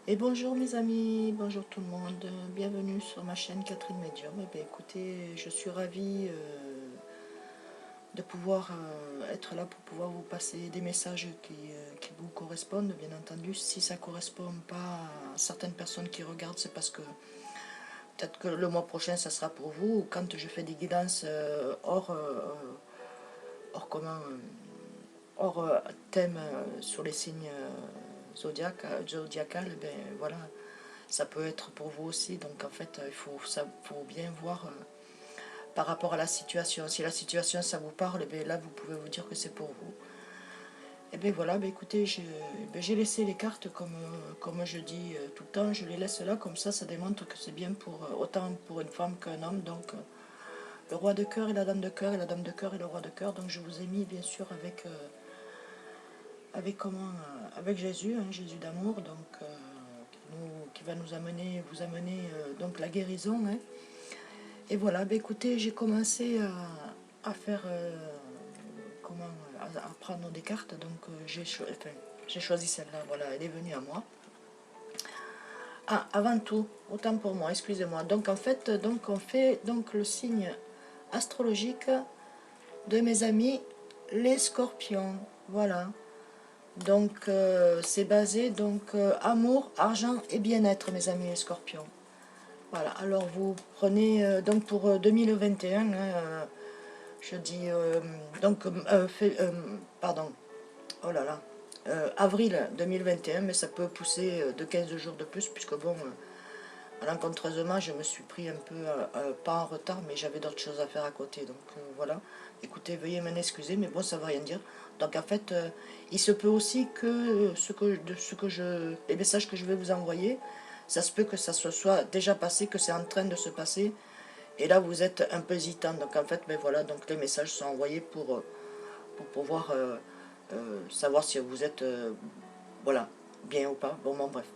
Et bonjour mes amis, bonjour tout le monde, bienvenue sur ma chaîne Catherine Medium. Eh bien, écoutez, je suis ravie de pouvoir être là pour pouvoir vous passer des messages qui vous correspondent, bien entendu. Si ça ne correspond pas à certaines personnes qui regardent, c'est parce que peut-être que le mois prochain ça sera pour vous, ou quand je fais des guidances hors thème sur les signes zodiacales, ben voilà, ça peut être pour vous aussi. Donc en fait, faut bien voir par rapport à la situation. Si la situation ça vous parle, ben là vous pouvez vous dire que c'est pour vous. Et bien voilà, ben écoutez, j'ai laissé les cartes comme je dis tout le temps, je les laisse là, comme ça démontre que c'est bien pour autant pour une femme qu'un homme. Donc le roi de cœur et la dame de cœur, et la dame de cœur et le roi de cœur. Donc je vous ai mis bien sûr avec Jésus, hein, Jésus d'amour, donc qui va nous amener, vous amener donc la guérison. Hein. Et voilà, ben écoutez, j'ai commencé à faire à prendre des cartes, donc j'ai choisi celle-là. Voilà, elle est venue à moi. Ah, avant tout, autant pour moi, excusez-moi. Donc en fait, donc on fait donc le signe astrologique de mes amis les Scorpions. Voilà. Donc c'est basé donc amour, argent et bien-être, mes amis les Scorpions. Voilà. Alors vous prenez donc pour 2021, hein, je dis donc pardon. Oh là là. Avril 2021, mais ça peut pousser de 15 jours de plus, puisque bon, malencontreusement, je me suis pris un peu, pas en retard, mais j'avais d'autres choses à faire à côté. Donc voilà. Écoutez, veuillez m'en excuser, mais bon, ça ne veut rien dire. Donc en fait, il se peut aussi que les messages que je vais vous envoyer, ça se peut que ça se soit déjà passé, que c'est en train de se passer. Et là, vous êtes un peu hésitant. Donc en fait, ben voilà, donc les messages sont envoyés pour pouvoir savoir si vous êtes voilà, bien ou pas. Bon, bref.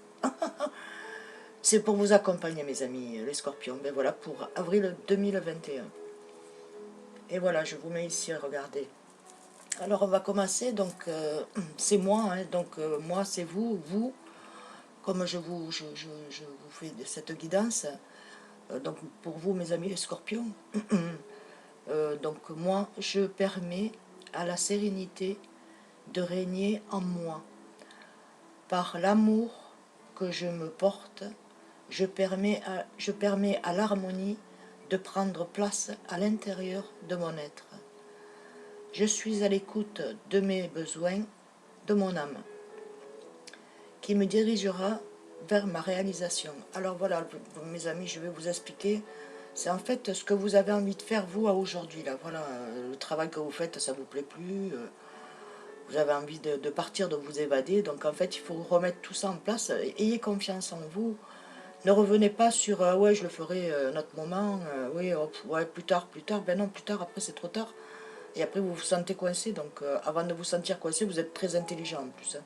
C'est pour vous accompagner, mes amis, les scorpions. Ben voilà, pour avril 2021. Et voilà, je vous mets ici, regardez. Alors, on va commencer. Donc, c'est moi. Hein, donc, moi, c'est vous. Vous, comme je vous fais cette guidance. Donc, pour vous, mes amis, les scorpions. Donc, moi, je permets à la sérénité de régner en moi. Par l'amour que je me porte, je permets à l'harmonie de prendre place à l'intérieur de mon être. Je suis à l'écoute de mes besoins, de mon âme, qui me dirigera vers ma réalisation. Alors voilà, mes amis, je vais vous expliquer. C'est en fait ce que vous avez envie de faire, vous, à aujourd'hui. Là, voilà, le travail que vous faites, ça vous plaît plus. Vous avez envie de partir, de vous évader. Donc en fait, il faut remettre tout ça en place. Ayez confiance en vous. Ne revenez pas sur ouais, je le ferai un autre moment, oui, hop, ouais, plus tard, plus tard. Ben non, plus tard, après c'est trop tard. Et après vous vous sentez coincé. Donc avant de vous sentir coincé, vous êtes très intelligent en plus. Hein.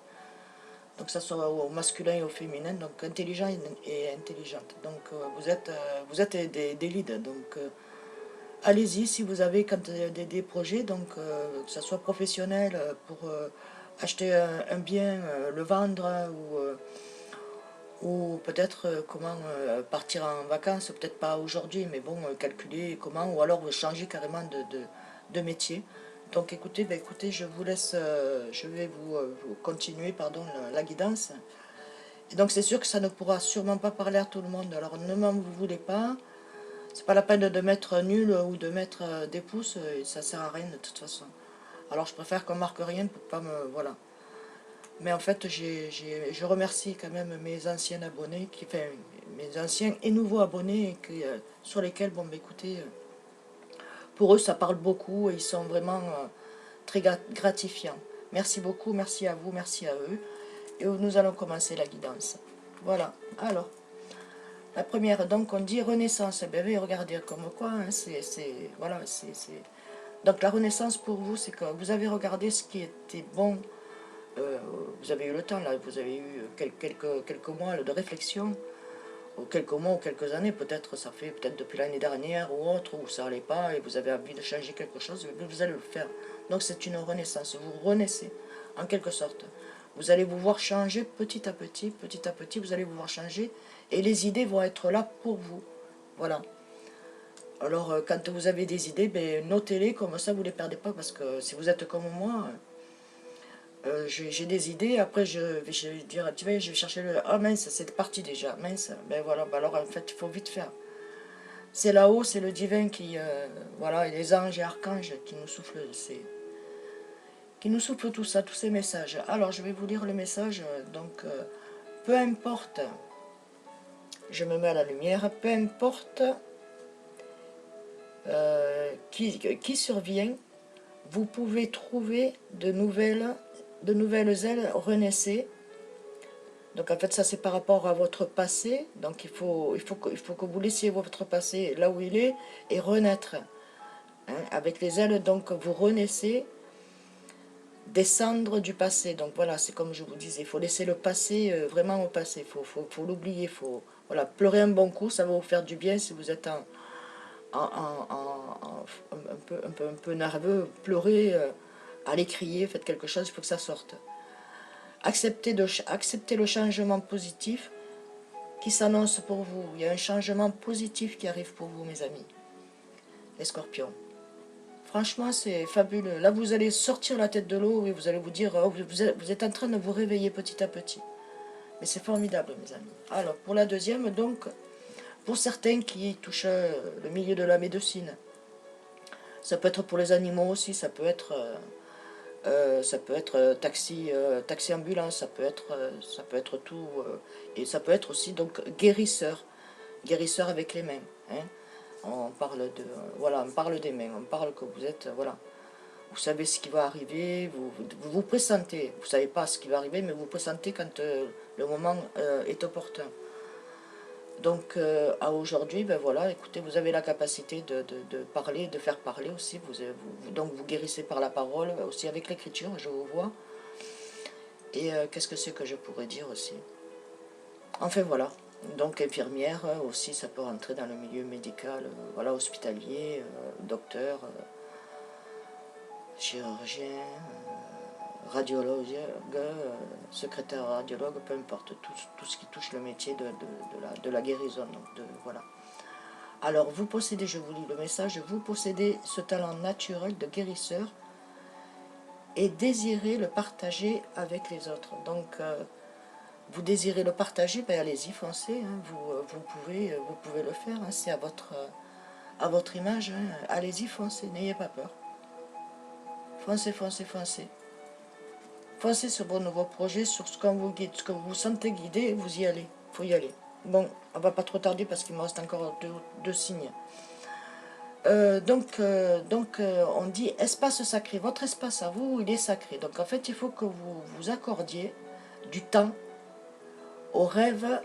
Donc ça soit au masculin et au féminin, donc intelligent et intelligente. Donc vous êtes des leads. Donc allez-y si vous avez quand des projets, donc que ce soit professionnel pour acheter un bien, le vendre ou peut-être comment partir en vacances, peut-être pas aujourd'hui, mais bon, calculer comment, ou alors changer carrément de métier. Donc écoutez, ben, écoutez, je vous laisse, je vais vous continuer pardon, la guidance. Et donc c'est sûr que ça ne pourra sûrement pas parler à tout le monde, alors ne m'en voulez pas, c'est pas la peine de mettre nul ou de mettre des pouces, ça sert à rien de toute façon. Alors je préfère qu'on marque rien pour pas me... Voilà. Mais en fait, je remercie quand même mes anciens abonnés, enfin, mes anciens et nouveaux abonnés sur lesquels, bon, bah, écoutez, pour eux, ça parle beaucoup et ils sont vraiment très gratifiants. Merci beaucoup, merci à vous, merci à eux. Et nous allons commencer la guidance. Voilà, alors, la première, donc on dit renaissance. Eh bien, regardez comme quoi, hein, voilà, Donc la renaissance pour vous, c'est que vous avez regardé ce qui était bon. Vous avez eu le temps, là, vous avez eu quelques mois de réflexion, ou quelques mois ou quelques années, peut-être ça fait peut-être depuis l'année dernière ou autre, où ça n'allait pas et vous avez envie de changer quelque chose, vous allez le faire. Donc c'est une renaissance, vous renaissez, en quelque sorte. Vous allez vous voir changer petit à petit, vous allez vous voir changer, et les idées vont être là pour vous. Voilà. Alors, quand vous avez des idées, ben, notez-les, comme ça vous ne les perdez pas, parce que si vous êtes comme moi, j'ai des idées, après je vais dire, tu vois, je vais chercher le... Ah mince, c'est parti déjà, mince, ben voilà, ben alors en fait, il faut vite faire. C'est là-haut, c'est le divin qui, voilà, et les anges et archanges qui nous soufflent tout ça, tous ces messages. Alors, je vais vous lire le message, donc, peu importe, je me mets à la lumière, peu importe qui survient, vous pouvez trouver de nouvelles ailes, renaissez. Donc en fait ça c'est par rapport à votre passé, donc il faut que vous laissiez votre passé là où il est et renaître. Hein, avec les ailes, donc vous renaissez, descendre du passé. Donc voilà, c'est comme je vous disais, il faut laisser le passé vraiment au passé, faut l'oublier, voilà, pleurer un bon coup, ça va vous faire du bien si vous êtes un peu nerveux, pleurez, allez crier, faites quelque chose, il faut que ça sorte. Acceptez le changement positif qui s'annonce pour vous. Il y a un changement positif qui arrive pour vous, mes amis, les scorpions. Franchement, c'est fabuleux. Là, vous allez sortir la tête de l'eau et vous allez vous dire, oh, vous êtes en train de vous réveiller petit à petit. Mais c'est formidable, mes amis. Alors, pour la deuxième, donc, pour certains qui touchent le milieu de la médecine, ça peut être pour les animaux aussi, ça peut être taxi, taxi ambulance, ça peut être tout, et ça peut être aussi donc guérisseur avec les mains. Hein. On parle de, voilà, on parle des mains, on parle que vous êtes, voilà, vous savez ce qui va arriver, vous pressentez, vous savez pas ce qui va arriver, mais vous pressentez quand le moment est opportun. Donc à aujourd'hui, ben voilà, écoutez, vous avez la capacité de parler, de faire parler aussi, donc vous guérissez par la parole, aussi avec l'écriture, je vous vois. Et qu'est-ce que c'est que je pourrais dire aussi? Enfin voilà, donc infirmière aussi, ça peut rentrer dans le milieu médical, voilà, hospitalier, docteur, chirurgien, radiologue, secrétaire radiologue, peu importe, tout ce qui touche le métier de la guérison. Donc voilà. Alors vous possédez, je vous lis le message, vous possédez ce talent naturel de guérisseur et désirez le partager avec les autres. Donc vous désirez le partager, ben allez-y, foncez, hein, vous pouvez le faire, hein, c'est à votre image, hein, allez-y, foncez, n'ayez pas peur. Foncez, foncez, foncez. Foncez sur vos nouveaux projets, sur ce qu'on vous guide, ce que vous vous sentez guidé, vous y allez, il faut y aller. Bon, on va pas trop tarder parce qu'il me reste encore deux signes. On dit espace sacré. Votre espace à vous, il est sacré. Donc en fait, il faut que vous vous accordiez du temps aux rêves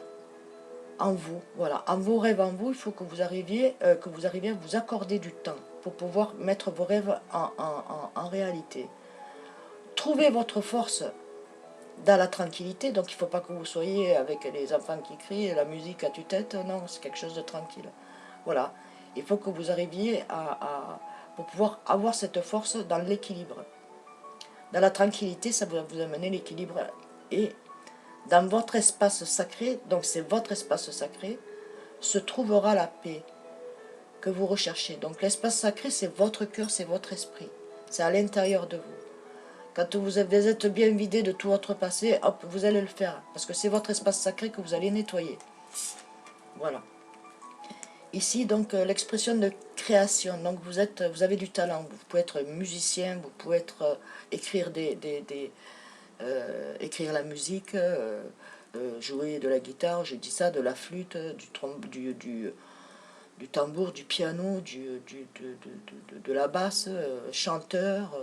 en vous. Voilà, en vos rêves en vous, il faut que vous arriviez à vous accorder du temps pour pouvoir mettre vos rêves en réalité. Trouvez votre force dans la tranquillité, donc il ne faut pas que vous soyez avec les enfants qui crient, la musique à tue-tête, non, c'est quelque chose de tranquille. Voilà, il faut que vous arriviez pour pouvoir avoir cette force dans l'équilibre. Dans la tranquillité, ça va vous amener l'équilibre, et dans votre espace sacré, donc c'est votre espace sacré, se trouvera la paix que vous recherchez. Donc l'espace sacré, c'est votre cœur, c'est votre esprit, c'est à l'intérieur de vous. Quand vous êtes bien vidé de tout votre passé, hop, vous allez le faire. Parce que c'est votre espace sacré que vous allez nettoyer. Voilà. Ici, donc, l'expression de création. Donc, vous avez du talent. Vous pouvez être musicien, vous pouvez être, écrire écrire la musique, jouer de la guitare, je dis ça, de la flûte, du tambour, du piano, de la basse, chanteur,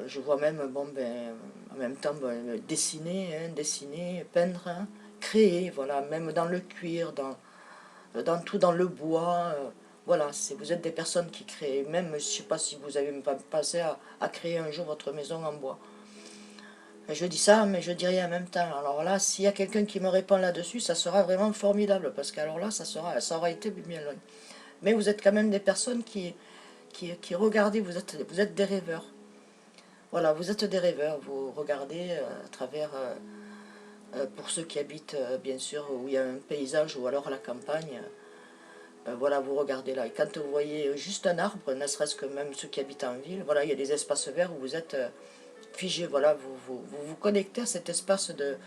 je vois même, bon, ben, en même temps, ben, dessiner, peindre, hein, créer, voilà, même dans le cuir, dans tout, dans le bois, voilà, vous êtes des personnes qui créent, même, je ne sais pas si vous avez pensé à créer un jour votre maison en bois. Je dis ça, mais je dis rien en même temps. Alors là, s'il y a quelqu'un qui me répond là-dessus, ça sera vraiment formidable, parce qu'alors là, ça aura été bien loin. Mais vous êtes quand même des personnes qui regardez, vous êtes des rêveurs. Voilà, vous êtes des rêveurs, vous regardez à travers, pour ceux qui habitent bien sûr où il y a un paysage ou alors à la campagne, voilà, vous regardez là. Et quand vous voyez juste un arbre, ne serait-ce que même ceux qui habitent en ville, voilà, il y a des espaces verts où vous êtes figé, voilà, vous connectez à cet espace de,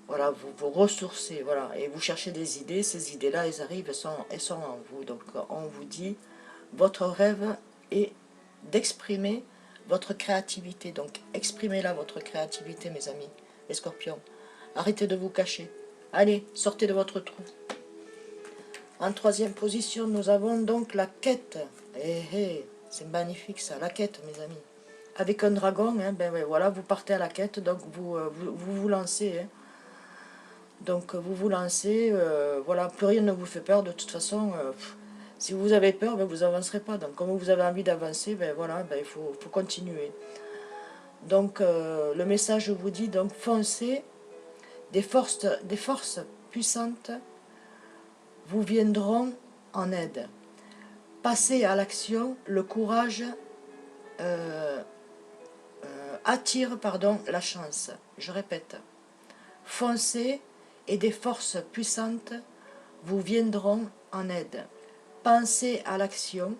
voilà, vous vous ressourcez, voilà, et vous cherchez des idées, ces idées-là, elles arrivent, elles sont en vous. Donc on vous dit, votre rêve est d'exprimer votre créativité. Donc exprimez-la, votre créativité, mes amis, les scorpions. Arrêtez de vous cacher. Allez, sortez de votre trou. En troisième position, nous avons donc la quête. C'est magnifique ça, la quête, mes amis. Avec un dragon, hein, ben ouais, voilà, vous partez à la quête, donc vous lancez. Hein. Donc vous vous lancez, voilà, plus rien ne vous fait peur, de toute façon, si vous avez peur, ben, vous n'avancerez pas. Donc comme vous avez envie d'avancer, ben voilà, ben, il faut continuer. Donc le message vous dit, donc foncez, des forces puissantes vous viendront en aide. Passez à l'action, le courage attire la chance. Je répète, foncez et des forces puissantes vous viendront en aide. Pensez à l'action,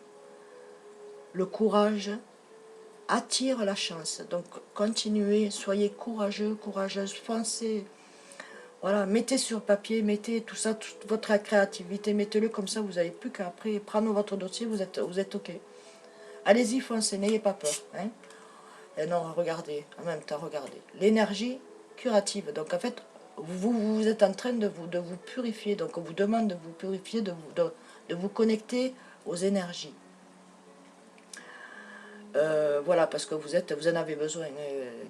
le courage attire la chance. Donc continuez, soyez courageux, courageuse, foncez. Voilà, mettez sur papier, mettez tout ça, toute votre créativité, mettez-le comme ça, vous n'avez plus qu'à après prendre votre dossier, vous êtes OK. Allez-y, foncez, n'ayez pas peur. Hein. Et non, regardez, en même temps, regardez. L'énergie curative. Donc en fait, vous êtes en train de vous purifier. Donc on vous demande de vous purifier, de vous connecter aux énergies. Voilà, parce que vous en avez besoin.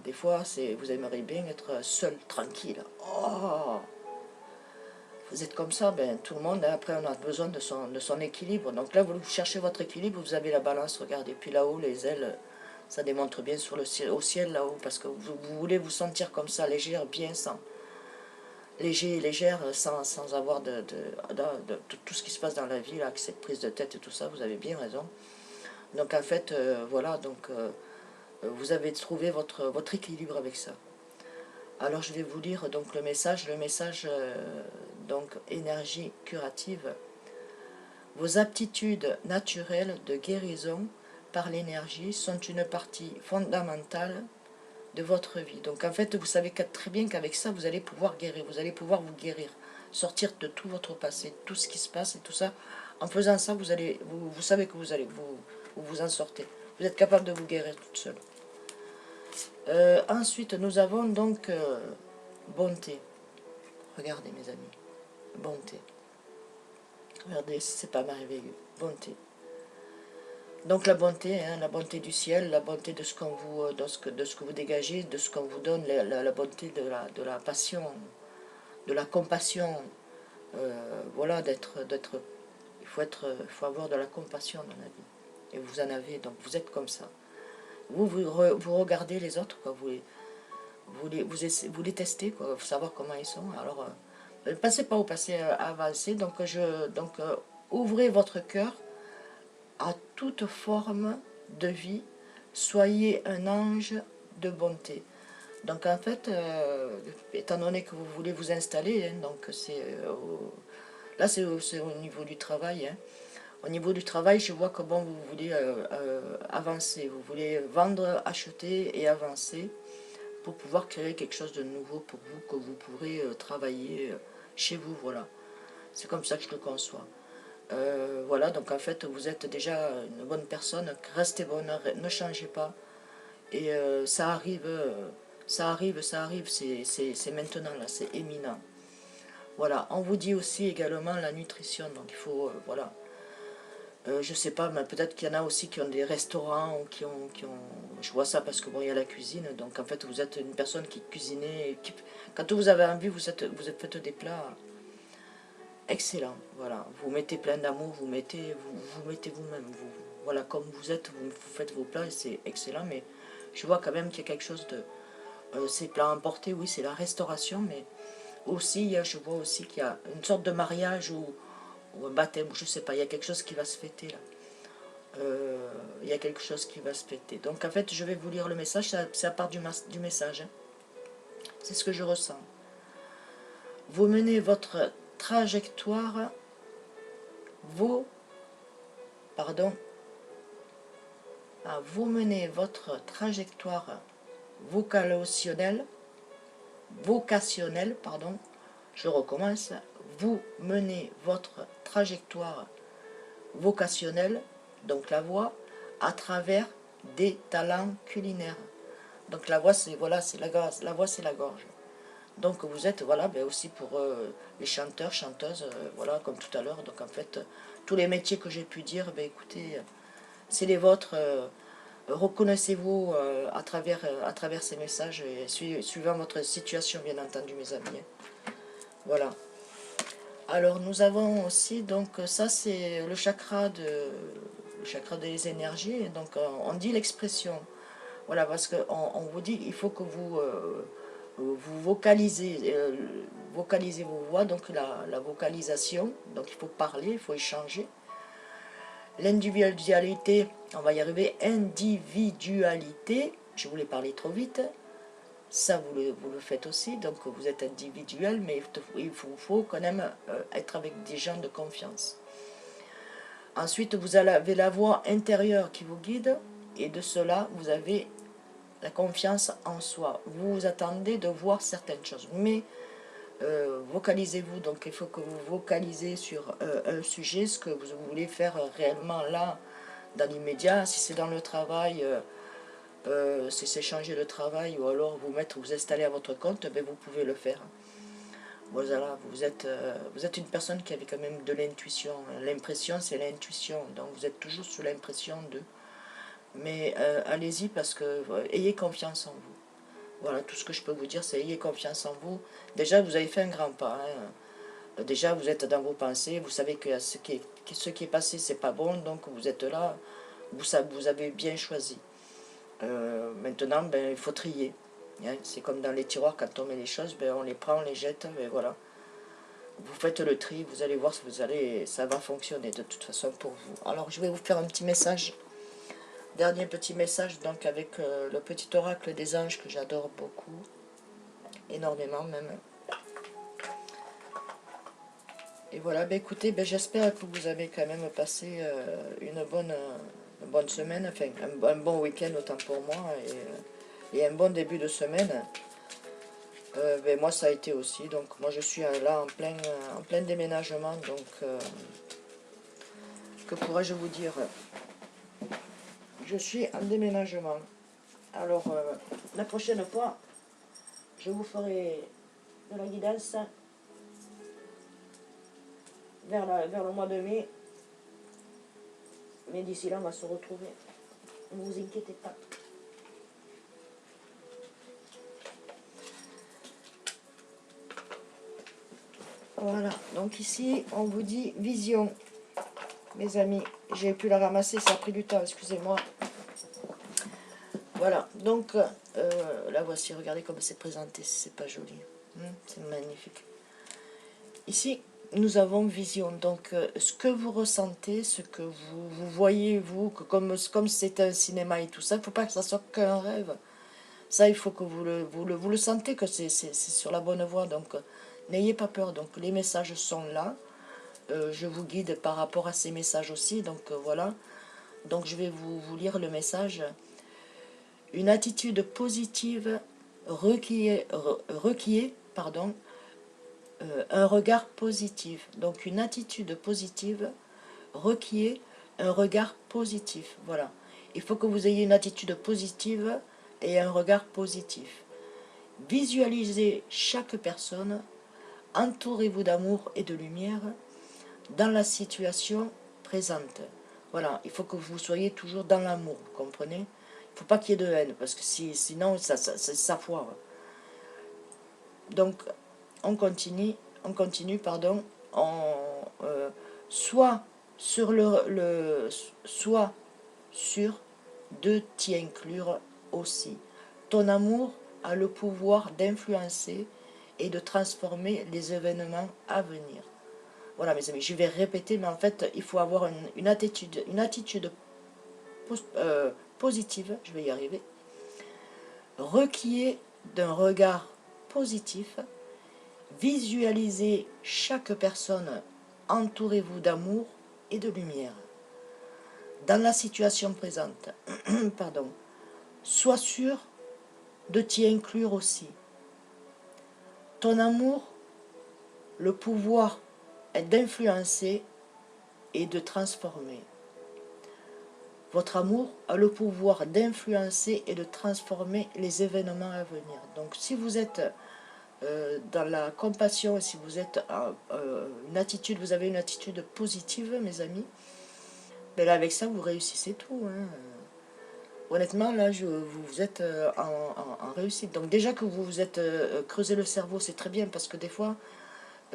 Des fois, vous aimeriez bien être seul, tranquille. Oh, vous êtes comme ça, ben, tout le monde, hein, après on a besoin de son équilibre. Donc là, vous cherchez votre équilibre, vous avez la balance, regardez. Puis là-haut, les ailes, ça démontre bien sur le ciel, au ciel là-haut, parce que vous voulez vous sentir comme ça, légère, bien sans. Légère, sans avoir de tout ce qui se passe dans la vie, là, avec cette prise de tête et tout ça, vous avez bien raison. Donc en fait, voilà, donc vous avez trouvé votre équilibre avec ça. Alors je vais vous lire donc le message donc énergie curative. Vos aptitudes naturelles de guérison par l'énergie sont une partie fondamentale de votre vie. Donc en fait, vous savez très bien qu'avec ça, vous allez pouvoir guérir, vous allez pouvoir vous guérir, sortir de tout votre passé, tout ce qui se passe et tout ça. En faisant ça, vous savez que vous allez vous en sortez. Vous êtes capable de vous guérir toute seule. Ensuite, nous avons donc bonté. Regardez mes amis, bonté. Regardez si c'est pas merveilleux, bonté. Donc la bonté, hein, la bonté du ciel, la bonté de ce, de ce que vous dégagez, de ce qu'on vous donne, la bonté de la passion, de la compassion. Voilà, il faut avoir de la compassion dans la vie. Et vous en avez, donc vous êtes comme ça. Vous regardez les autres, quoi, vous les testez, quoi, pour savoir comment ils sont. Alors, ne passez pas au passé avancé, donc, ouvrez votre cœur à toute forme de vie, soyez un ange de bonté. Donc en fait, étant donné que vous voulez vous installer, hein, donc là c'est au niveau du travail. Hein. Au niveau du travail, je vois que bon, vous voulez avancer, vous voulez vendre, acheter et avancer pour pouvoir créer quelque chose de nouveau pour vous, que vous pourrez travailler chez vous, voilà. C'est comme ça que je le conçois. Voilà, donc en fait, vous êtes déjà une bonne personne, restez bonne, ne changez pas. Et ça arrive, c'est maintenant, là, c'est éminent. Voilà, on vous dit aussi également la nutrition, donc il faut, voilà. Je sais pas, mais peut-être qu'il y en a aussi qui ont des restaurants, ou je vois ça parce que bon, il y a la cuisine, donc en fait vous êtes une personne qui cuisine, quand vous avez envie, vous faites des plats excellents, voilà. Vous mettez plein d'amour, vous mettez vous-même, voilà, comme vous êtes, vous faites vos plats et c'est excellent, mais je vois quand même qu'il y a quelque chose de... ces plats emportés, oui, c'est la restauration, mais aussi, je vois aussi qu'il y a une sorte de mariage ou un baptême, je sais pas, il y a quelque chose qui va se fêter là. il y a quelque chose qui va se péter. Donc en fait, je vais vous lire le message, c'est à part du message. Hein. C'est ce que je ressens. Vous menez votre trajectoire, vous menez votre trajectoire vocationnelle, je recommence, vous menez votre trajectoire vocationnelle, donc la voix, à travers des talents culinaires. Donc la voix, c'est voilà, c'est la voix, c'est la gorge. Donc vous êtes, voilà, ben aussi pour les chanteurs, chanteuses, voilà, comme tout à l'heure. Donc en fait, tous les métiers que j'ai pu dire, ben écoutez, c'est les vôtres. Reconnaissez-vous à travers ces messages, et suivant votre situation, bien entendu, mes amis. Voilà. Alors nous avons aussi, donc ça c'est le chakra des énergies. Donc on dit l'expression. Voilà, parce qu'on vous dit il faut que vous vocalisez vos voix, donc la vocalisation. Donc il faut parler, il faut échanger. L'individualité, on va y arriver, individualité, je voulais parler trop vite, ça vous le faites aussi, donc vous êtes individuel, mais il faut quand même être avec des gens de confiance. Ensuite, vous avez la voix intérieure qui vous guide, et de cela, vous avez la confiance en soi. Vous vous attendez de voir certaines choses, mais vocalisez-vous, donc il faut que vous vocalisez sur un sujet, ce que vous voulez faire réellement là, dans l'immédiat. Si c'est dans le travail, si c'est changer de travail, ou alors vous installer à votre compte, ben vous pouvez le faire. Voilà, vous êtes une personne qui avait quand même de l'intuition. L'impression, c'est l'intuition, donc vous êtes toujours sous l'impression de... Mais allez-y, parce que ayez confiance en vous. Voilà, tout ce que je peux vous dire, c'est ayez confiance en vous. Déjà, vous avez fait un grand pas. Hein. Déjà, vous êtes dans vos pensées, vous savez que ce qui est passé, c'est pas bon, donc vous êtes là, vous avez bien choisi. Maintenant, ben, il faut trier. Hein. C'est comme dans les tiroirs, quand on met les choses, ben, on les prend, on les jette, ben, voilà. Vous faites le tri, vous allez voir si ça va fonctionner de toute façon pour vous. Alors, je vais vous faire un petit message. Dernier petit message, donc avec le petit oracle des anges que j'adore beaucoup, énormément même. Et voilà, ben écoutez, ben j'espère que vous avez quand même passé une bonne semaine, enfin un bon week-end autant pour moi, et un bon début de semaine. Ben moi ça a été aussi, donc moi je suis là en plein déménagement, donc que pourrais-je vous dire? Je suis en déménagement. Alors, la prochaine fois, je vous ferai de la guidance vers le mois de mai. Mais d'ici là, on va se retrouver. Ne vous inquiétez pas. Voilà, donc ici, on vous dit vision. Mes amis, j'ai pu la ramasser, ça a pris du temps, excusez-moi. Voilà, donc la voici, regardez comme c'est présenté, c'est pas joli. C'est magnifique. Ici, nous avons vision, donc ce que vous ressentez, ce que vous voyez, vous, que comme c'est un cinéma et tout ça, il ne faut pas que ça soit qu'un rêve. Ça, il faut que vous le sentez, que c'est sur la bonne voie, donc n'ayez pas peur, donc les messages sont là. Je vous guide par rapport à ces messages aussi, donc voilà. Donc je vais vous lire le message. Une attitude positive requiert un regard positif. Donc une attitude positive requiert un regard positif. Voilà. Il faut que vous ayez une attitude positive et un regard positif. Visualisez chaque personne, entourez-vous d'amour et de lumière dans la situation présente. Voilà, il faut que vous soyez toujours dans l'amour, vous comprenez? Il ne faut pas qu'il y ait de haine, parce que sinon ça foire. Donc, on continue, pardon, soit sûr de t'y inclure aussi. Ton amour a le pouvoir d'influencer et de transformer les événements à venir. Voilà mes amis, je vais répéter, mais en fait, il faut avoir une attitude positive, je vais y arriver, requiert d'un regard positif, visualisez chaque personne, entourez-vous d'amour et de lumière. Dans la situation présente, pardon, sois sûr de t'y inclure aussi. Ton amour, le pouvoir est d'influencer et de transformer. Votre amour a le pouvoir d'influencer et de transformer les événements à venir. Donc si vous êtes dans la compassion, si vous êtes vous avez une attitude positive, mes amis, ben là, avec ça, vous réussissez tout. Hein. Honnêtement, là, vous êtes en réussite. Donc déjà que vous vous êtes creusé le cerveau, c'est très bien, parce que des fois,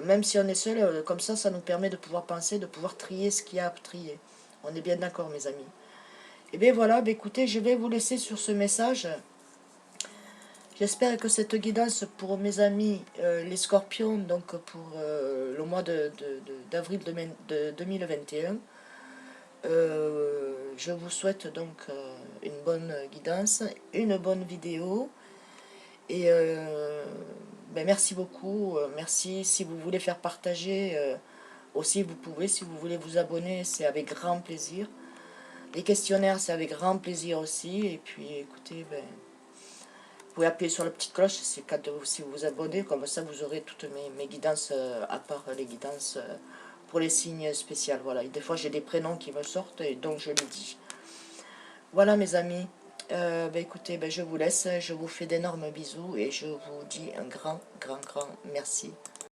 même si on est seul, comme ça nous permet de pouvoir penser, de pouvoir trier ce qu'il y a à trier. On est bien d'accord, mes amis. Et bien voilà, ben écoutez, je vais vous laisser sur ce message. J'espère que cette guidance pour mes amis, les scorpions, donc pour le mois d'avril 2021, je vous souhaite donc une bonne guidance, une bonne vidéo. Et ben merci beaucoup, merci. Si vous voulez faire partager, aussi vous pouvez. Si vous voulez vous abonner, c'est avec grand plaisir. Les questionnaires, c'est avec grand plaisir aussi. Et puis écoutez, ben, vous pouvez appuyer sur la petite cloche si vous vous abonnez. Comme ça, vous aurez toutes mes guidances, à part les guidances pour les signes spéciaux. Voilà. Et des fois, j'ai des prénoms qui me sortent et donc je les dis. Voilà, mes amis. Ben, écoutez, ben, je vous laisse. Je vous fais d'énormes bisous et je vous dis un grand, grand, grand merci.